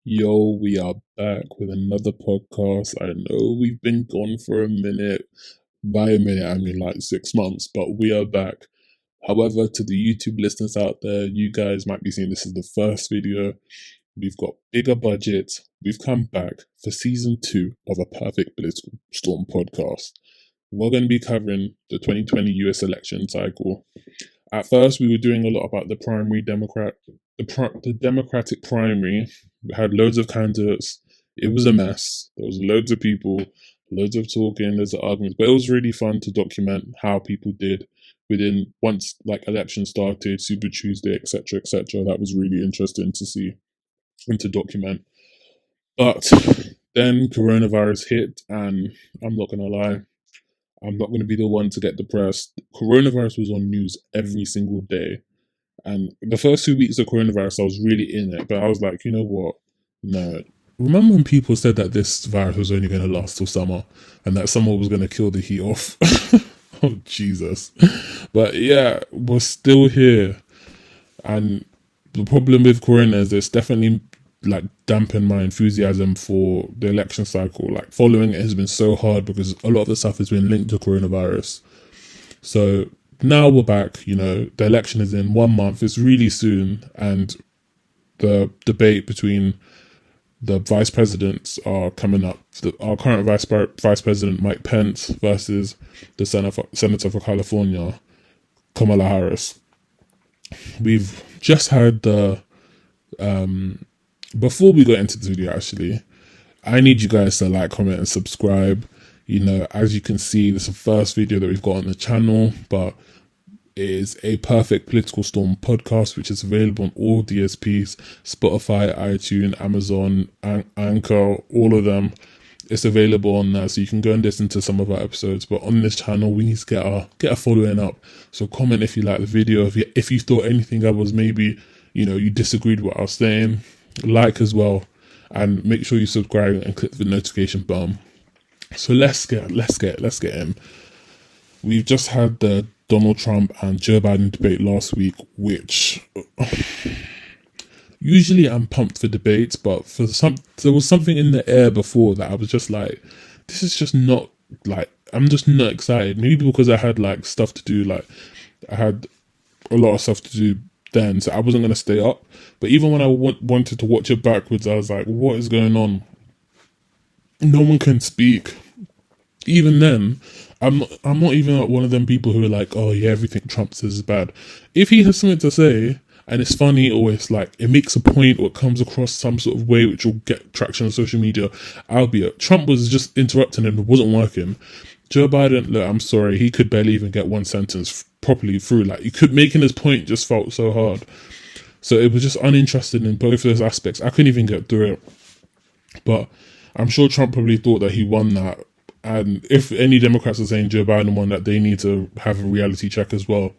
Yo, we are back with another podcast. I know we've been gone for a minute. By a minute, I mean like 6 months, but we are back. However, to the YouTube listeners out there, you guys might be seeing this is the first video. We've got bigger budgets. We've come back for season 2 of a Perfect Political Storm podcast. We're going to be covering the 2020 US election cycle. At first, we were doing a lot about the Democratic primary. We had loads of candidates. It was a mess. There was loads of people, loads of talking, loads of arguments. But it was really fun to document how people did within once election started, Super Tuesday, etc., etc. That was really interesting to see and to document. But then coronavirus hit, and I'm not gonna lie, I'm not gonna be the one to get depressed. Coronavirus was on news every single day. And the first 2 weeks of coronavirus, I was really in it, but I was like, you know what? No. Remember when people said that this virus was only going to last till summer and that summer was going to kill the heat off? Oh, Jesus. But yeah, we're still here. And the problem with corona is it's definitely dampened my enthusiasm for the election cycle. Like following it has been so hard because a lot of the stuff has been linked to coronavirus. So now we're back, the election is in 1 month, it's really soon, and the debate between the vice presidents are coming up. Our current vice president, Mike Pence, versus the senator for California, Kamala Harris. We've just had the, before we go into the video actually, I need you guys to like, comment and subscribe. As you can see, this is the first video that we've got on the channel, but it is a Perfect Political Storm podcast, which is available on all DSPs, Spotify, iTunes, Amazon, Anchor, all of them. It's available on there, so you can go and listen to some of our episodes. But on this channel, we need to get a following up. So comment if you like the video, if you thought anything I was maybe, you disagreed with what I was saying, like as well, and make sure you subscribe and click the notification button. So let's get in. We've just had the Donald Trump and Joe Biden debate last week, which usually I'm pumped for debates, but there was something in the air before that I was just like, this is just not I'm just not excited. Maybe because I had stuff to do, I had a lot of stuff to do then, so I wasn't going to stay up. But even when I wanted to watch it backwards, I was like, what is going on? No one can speak. Even then, I'm not even one of them people who are like, oh yeah, everything Trump says is bad. If he has something to say and it's funny, or it's it makes a point, or it comes across some sort of way which will get traction on social media, I'll be it. Trump was just interrupting him, it wasn't working. Joe Biden, look, I'm sorry, he could barely even get one sentence properly through. He could, making his point just felt so hard. So it was just uninterested in both of those aspects. I couldn't even get through it. But I'm sure Trump probably thought that he won that. And if any Democrats are saying Joe Biden won, that they need to have a reality check as well.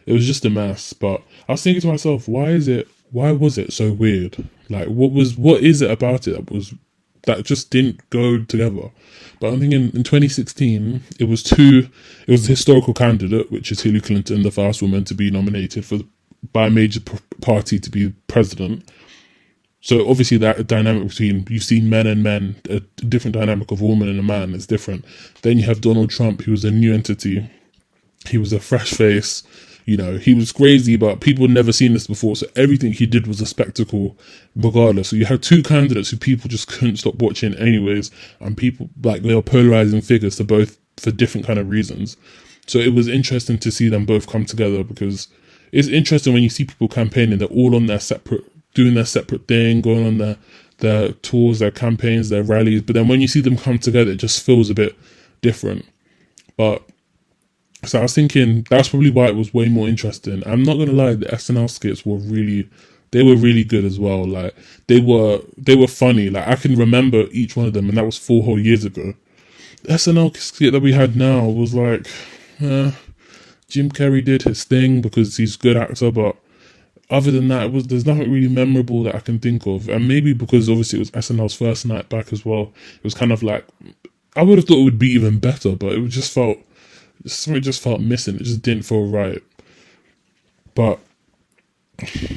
It was just a mess. But I was thinking to myself, why was it so weird? What is it about it that just didn't go together? But I'm thinking in 2016, it was the historical candidate, which is Hillary Clinton, the first woman to be nominated by a major party to be president. So obviously that dynamic between, you've seen men and men, a different dynamic of a woman and a man is different. Then you have Donald Trump, who was a new entity. He was a fresh face. He was crazy, but people had never seen this before. So everything he did was a spectacle regardless. So you had two candidates who people just couldn't stop watching anyways. And people, they were polarizing figures to both for different kind of reasons. So it was interesting to see them both come together, because it's interesting when you see people campaigning, they're all on their separate, doing their separate thing, going on their tours, their campaigns, their rallies. But then when you see them come together, it just feels a bit different. But so I was thinking that's probably why it was way more interesting. I'm not gonna lie, the SNL skits were really good as well. They were funny. I can remember each one of them, and that was 4 whole years ago. The SNL skit that we had now was Jim Carrey did his thing because he's a good actor, but other than that, there's nothing really memorable that I can think of. And maybe because obviously it was SNL's first night back as well, it was kind of I would have thought it would be even better, but it just felt missing. It just didn't feel right. But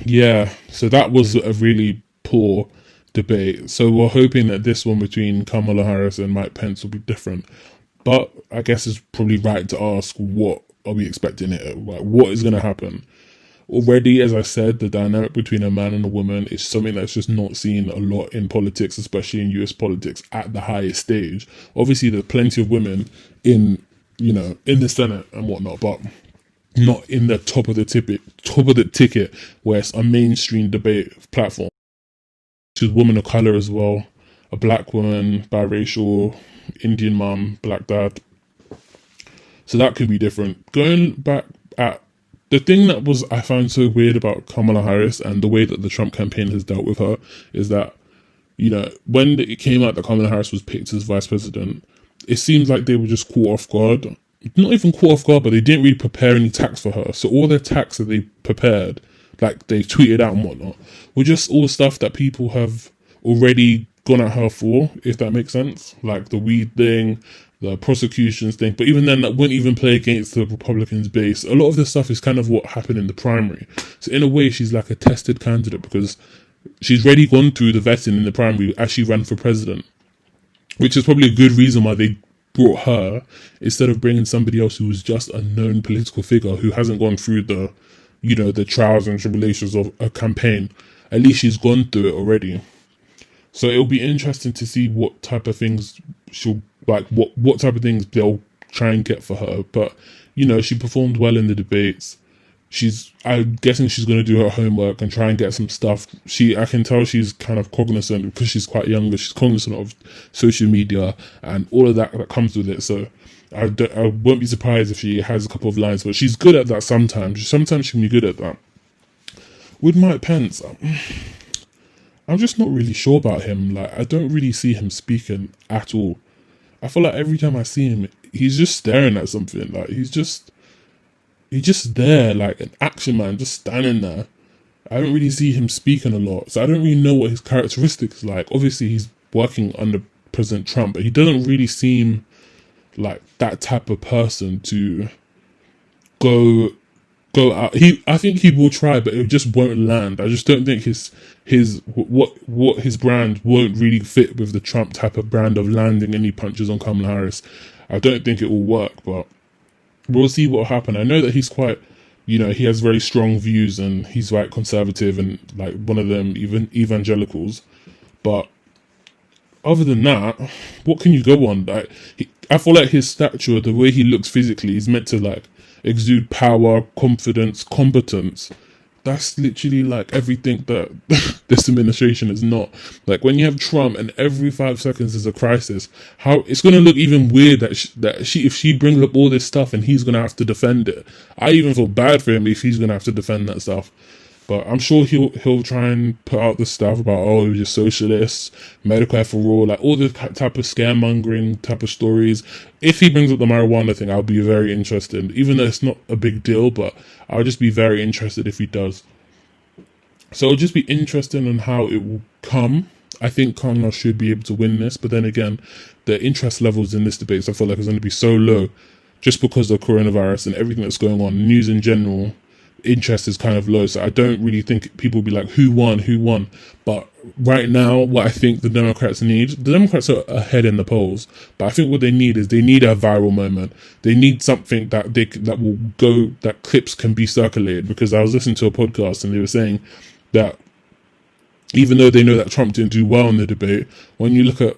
yeah, so that was a really poor debate. So we're hoping that this one between Kamala Harris and Mike Pence will be different. But I guess it's probably right to ask, what are we expecting it? Like, what is going to happen? Already, as I said, the dynamic between a man and a woman is something that's just not seen a lot in politics, especially in US politics at the highest stage. Obviously, there's plenty of women in, in the Senate and whatnot, but not in the top of the ticket where it's a mainstream debate platform. She's a woman of color as well, a black woman, biracial, Indian mom, black dad. So that could be different. Going back at the thing that I found so weird about Kamala Harris and the way that the Trump campaign has dealt with her is that, when it came out that Kamala Harris was picked as vice president, it seems like they were just caught off guard. Not even caught off guard, but they didn't really prepare any tax for her. So all their tax that they prepared, like they tweeted out and whatnot, were just all stuff that people have already gone at her for, if that makes sense. Like the weed thing, the prosecutions thing. But even then, that wouldn't even play against the Republicans' base. A lot of this stuff is kind of what happened in the primary. So in a way, she's like a tested candidate because she's already gone through the vetting in the primary as she ran for president, which is probably a good reason why they brought her instead of bringing somebody else who was just a known political figure who hasn't gone through the trials and tribulations of a campaign. At least she's gone through it already. So it'll be interesting to see what type of things what type of things they'll try and get for her. But, she performed well in the debates. I'm guessing she's going to do her homework and try and get some stuff. I can tell she's kind of cognizant because she's quite younger. She's cognizant of social media and all of that comes with it. So I won't be surprised if she has a couple of lines, but she's good at that sometimes. Sometimes she can be good at that. With Mike Pence, I'm just not really sure about him. Like, I don't really see him speaking at all. I feel like every time I see him, he's just staring at something. Like, he's just there, like an action man, just standing there. I don't really see him speaking a lot. So I don't really know what his characteristics is like. Obviously, he's working under President Trump, but he doesn't really seem like that type of person to go out. I think he will try, but it just won't land. I just don't think his brand won't really fit with the Trump type of brand of landing any punches on Kamala Harris. I don't think it will work, but we'll see what will happen. I know that he's quite, he has very strong views and he's like conservative and like one of them even evangelicals. But other than that, what can you go on? Like, I feel like his stature, the way he looks physically, is meant to like exude power, confidence, competence. That's literally like everything that this administration is not. Like when you have Trump and every 5 seconds is a crisis, how it's going to look even weird that if she brings up all this stuff and he's going to have to defend it. I even feel bad for him if he's going to have to defend that stuff. But I'm sure he'll try and put out the stuff about, oh, he was just socialists, Medicare for all, like all the type of scaremongering type of stories. If he brings up the marijuana thing, I'll be very interested, even though it's not a big deal, but I'll just be very interested if he does. So it'll just be interesting on how it will come. I think Kamala should be able to win this, but then again, the interest levels in this debate, I feel like it's going to be so low just because of coronavirus and everything that's going on, news in general. Interest is kind of low, so I don't really think people will be like, who won. But right now, what I think the Democrats are ahead in the polls, but I think what they need is a viral moment. They need something that clips can be circulated, because I was listening to a podcast and they were saying that even though they know that Trump didn't do well in the debate, when you look at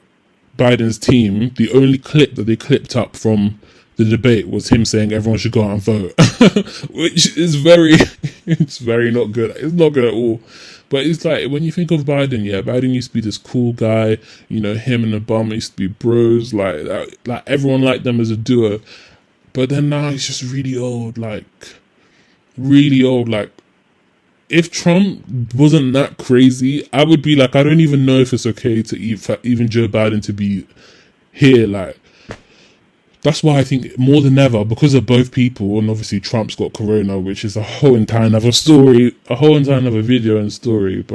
Biden's team, the only clip that they clipped up from the debate was him saying everyone should go out and vote, which is it's very not good. It's not good at all. But it's like, when you think of Biden, Biden used to be this cool guy, him and Obama used to be bros, like everyone liked them as a duo. But then now he's just really old. If Trump wasn't that crazy, I would be like, I don't even know if it's okay to even Joe Biden to be here, like. That's why I think more than ever, because of both people, and obviously Trump's got corona, which is a whole entire other story, a whole entire other video and story.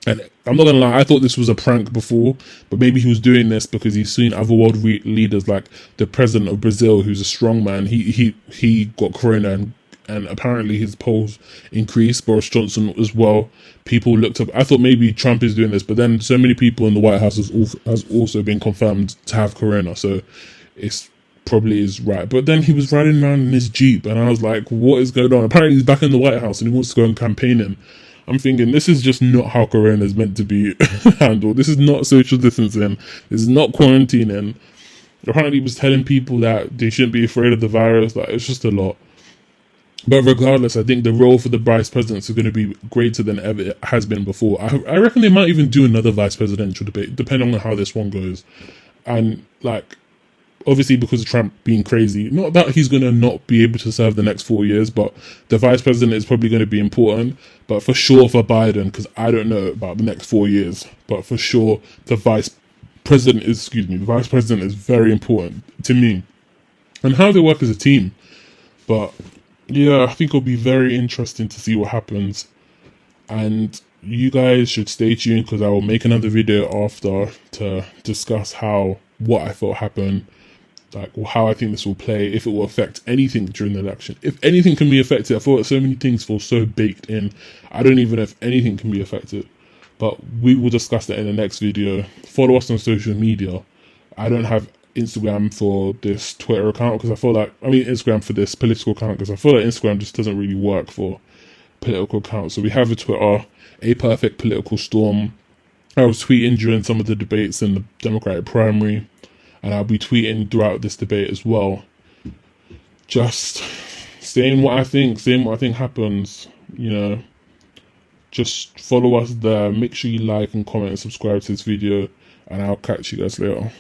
And I'm not gonna lie, I thought this was a prank before, but maybe he was doing this because he's seen other world leaders like the president of Brazil, who's a strong man. He got corona and and apparently his polls increased. Boris Johnson as well. People looked up. I thought maybe Trump is doing this, but then so many people in the White House has also been confirmed to have corona, so it's probably is right. But then he was riding around in his Jeep, and I was like, what is going on? Apparently he's back in the White House and he wants to go and campaigning. I'm thinking, this is just not how corona is meant to be handled. This is not social distancing. This is not quarantining. Apparently he was telling people that they shouldn't be afraid of the virus. Like, it's just a lot. But regardless, I think the role for the vice presidents is going to be greater than ever it has been before. I reckon they might even do another vice presidential debate, depending on how this one goes. And like, obviously because of Trump being crazy, not that he's going to not be able to serve the next 4 years, but the vice president is probably going to be important. But for sure for Biden, because I don't know about the next 4 years, but for sure the vice president is very important to me. And how they work as a team. But yeah, I think it'll be very interesting to see what happens. And you guys should stay tuned, because I will make another video after to discuss what I thought happened, like how I think this will play, if it will affect anything during the election. If anything can be affected, I thought so many things feel so baked in. I don't even know if anything can be affected. But we will discuss that in the next video. Follow us on social media. I don't have Instagram for this Twitter account, because Instagram for this political account, because I feel like Instagram just doesn't really work for political accounts. So we have a Twitter, A Perfect Political Storm. I was tweeting during some of the debates in the Democratic primary, and I'll be tweeting throughout this debate as well. Just saying what I think happens, you know. Just follow us there. Make sure you like and comment and subscribe to this video, and I'll catch you guys later.